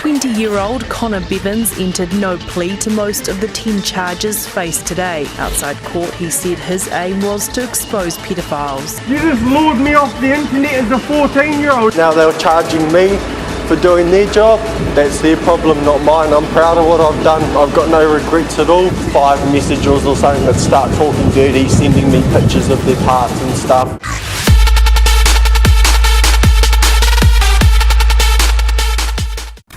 20-year-old Connor Bevins entered no plea to most of the 10 charges faced today. Outside court, he said his aim was to expose pedophiles. You just lured me off the internet as a 14-year-old. Now they're charging me for doing their job. That's their problem, not mine. I'm proud of what I've done. I've got no regrets at all. 5 messages or something that start talking dirty, sending me pictures of their parts and stuff.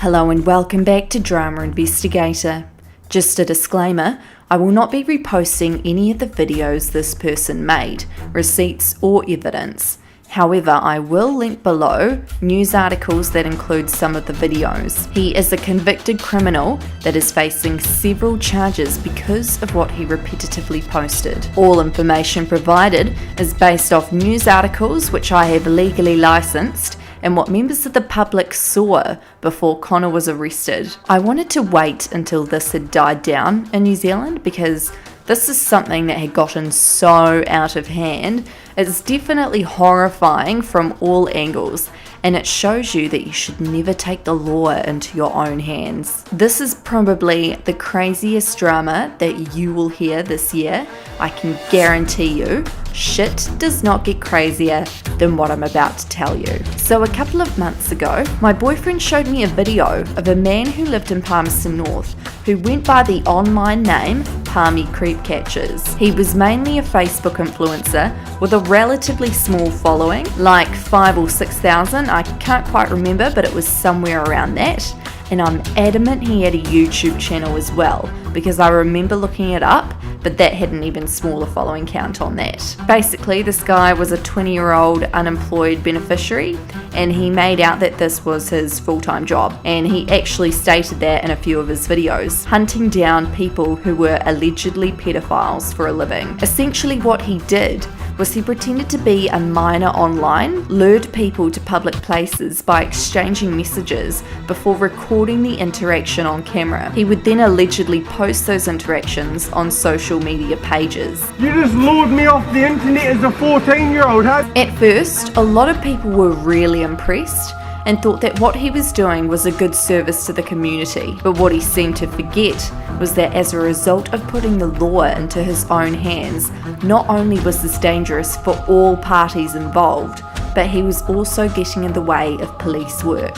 Hello and welcome back to Drama Investigator. Just a disclaimer, I will not be reposting any of the videos this person made, receipts or evidence. However, I will link below news articles that include some of the videos. He is a convicted criminal that is facing several charges because of what he repetitively posted. All information provided is based off news articles which I have legally licensed and what members of the public saw before Connor was arrested. I wanted to wait until this had died down in New Zealand because this is something that had gotten so out of hand. It's definitely horrifying from all angles, and it shows you that you should never take the law into your own hands. This is probably the craziest drama that you will hear this year. I can guarantee you, shit does not get crazier than what I'm about to tell you. So a couple of months ago, my boyfriend showed me a video of a man who lived in Palmerston North who went by the online name Palmy Creep Catchers. He was mainly a Facebook influencer with a relatively small following, like 5,000 or 6,000, I can't quite remember, but it was somewhere around that. And I'm adamant he had a YouTube channel as well, because I remember looking it up, but that had an even smaller following count on that. Basically, this guy was a 20-year-old unemployed beneficiary, and he made out that this was his full-time job, and he actually stated that in a few of his videos, hunting down people who were allegedly pedophiles for a living. Essentially what he did was he pretended to be a minor online, lured people to public places by exchanging messages before recording the interaction on camera. He would then allegedly post those interactions on social media pages. You just lured me off the internet as a 14-year-old, huh? At first, a lot of people were really impressed and thought that what he was doing was a good service to the community. But what he seemed to forget was that as a result of putting the law into his own hands, not only was this dangerous for all parties involved, but he was also getting in the way of police work.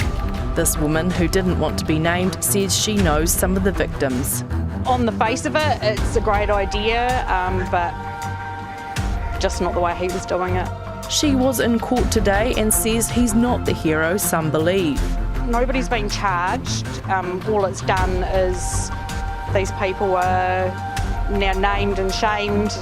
This woman, who didn't want to be named, says she knows some of the victims. On the face of it, it's a great idea, but just not the way he was doing it. She was in court today and says he's not the hero some believe. Nobody's been charged. All it's done is these people are now named and shamed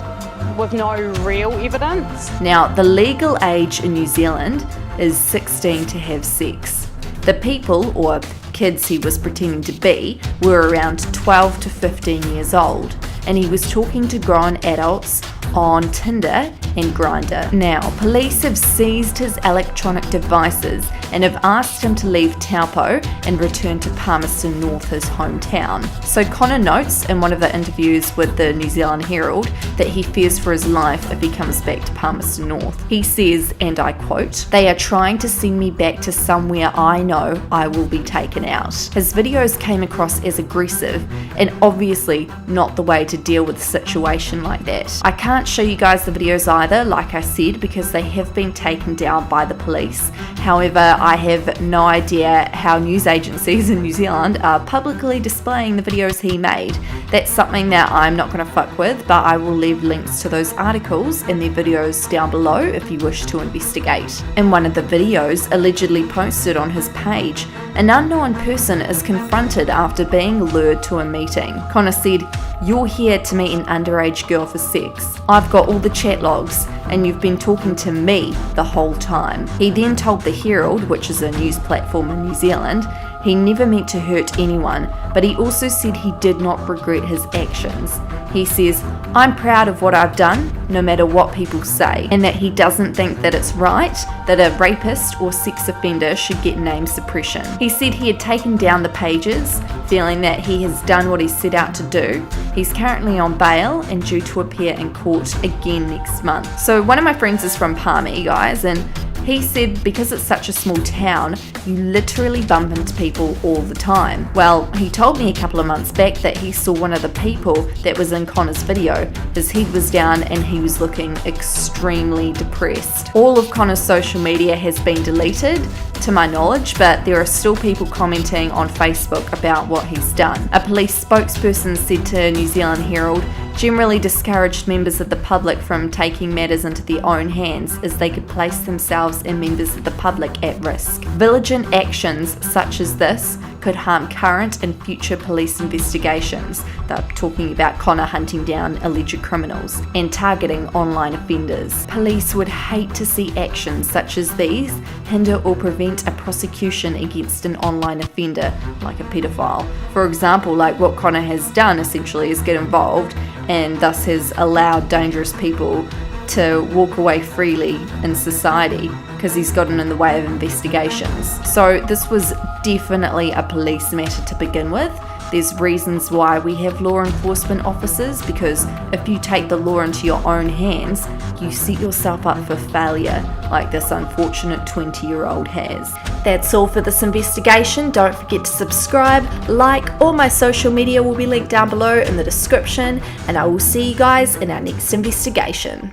with no real evidence. Now, the legal age in New Zealand is 16 to have sex. The people, or kids he was pretending to be, were around 12 to 15 years old, and he was talking to grown adults on Tinder and Grindr. Now, police have seized his electronic devices and have asked him to leave Taupo and return to Palmerston North, his hometown. So Connor notes in one of the interviews with the New Zealand Herald that he fears for his life if he comes back to Palmerston North. He says, and I quote, "They are trying to send me back to somewhere I know I will be taken out." His videos came across as aggressive and obviously not the way to deal with a situation like that. I can't show you guys the videos either, like I said, because they have been taken down by the police. However, I have no idea how news agencies in New Zealand are publicly displaying the videos he made. That's something that I'm not going to fuck with, but I will leave links to those articles and their videos down below if you wish to investigate. In one of the videos allegedly posted on his page, an unknown person is confronted after being lured to a meeting. Connor said, "You're here to meet an underage girl for sex. I've got all the chat logs, and you've been talking to me the whole time." He then told the Herald, which is a news platform in New Zealand, he never meant to hurt anyone, but he also said he did not regret his actions. He says, "I'm proud of what I've done, no matter what people say," and that he doesn't think that it's right that a rapist or sex offender should get name suppression. He said he had taken down the pages, feeling that he has done what he set out to do. He's currently on bail and due to appear in court again next month. So one of my friends is from Palmy, guys, and He said because it's such a small town, you literally bump into people all the time. Well, he told me a couple of months back that he saw one of the people that was in Connor's video. His head was down and he was looking extremely depressed. All of Connor's social media has been deleted, to my knowledge, but there are still people commenting on Facebook about what he's done. A police spokesperson said to New Zealand Herald, generally discouraged members of the public from taking matters into their own hands as they could place themselves and members of the public at risk. Vigilant actions such as this could harm current and future police investigations. They're talking about Connor hunting down alleged criminals and targeting online offenders. Police would hate to see actions such as these hinder or prevent a prosecution against an online offender, like a pedophile. For example, like what Connor has done essentially is get involved and thus has allowed dangerous people to walk away freely in society because he's gotten in the way of investigations. So this was definitely a police matter to begin with. There's reasons why we have law enforcement officers, because if you take the law into your own hands, you set yourself up for failure, like this unfortunate 20-year-old has. That's all for this investigation. Don't forget to subscribe, like, all my social media will be linked down below in the description, and I will see you guys in our next investigation.